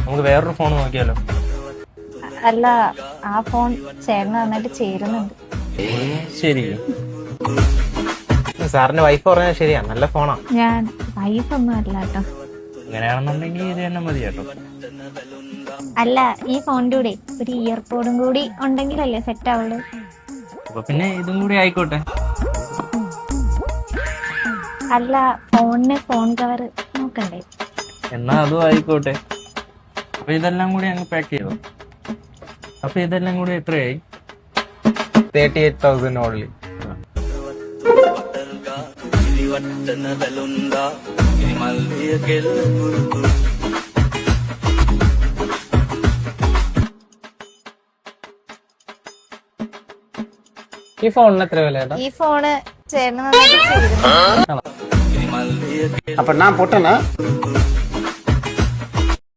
നമുക്ക് വേറൊരു ഫോൺ നോക്കിയാലോ? അല്ല, ആ ഫോൺ ചേട്ടന് നന്നായിട്ട് ചേരുന്നുണ്ട്. ശരി. സാറിന്റെ വൈഫ് പറഞ്ഞാൽ ശരിയാ, നല്ല ഫോണാ. ഞാൻ വൈഫൊന്നും അല്ല കേട്ടോ. അങ്ങനെയാണെന്നുണ്ടെങ്കിൽ ഇത് തന്നെ മതി കേട്ടോ. അല്ല, ഈ ഫോണിന്റെ കൂടെ ഒരു ഇയർപോഡും കൂടി ഉണ്ടെങ്കിലല്ലേ സെറ്റ് ആവുള്ളൂ. അപ്പൊ പിന്നെ ഇതും കൂടി ആയിക്കോട്ടെ. അല്ല, ഫോണിന് ഫോൺ കവർ നോക്കണ്ടേ? എന്നാ അതും ആയിക്കോട്ടെ. അപ്പൊ ഇതെല്ലാം കൂടി അങ്ങ് പാക്ക് ചെയ്തോ. അപ്പൊ ഇതെല്ലാം കൂടി എത്രയായി? 38,000 ഓൺലി. ഈ ഫോണിന് എത്ര വില? ഈ ഫോണ് ചേട്ടന് നന്നായിട്ട് ചേരുന്നു. அப்ப நான் போட்டேன்னா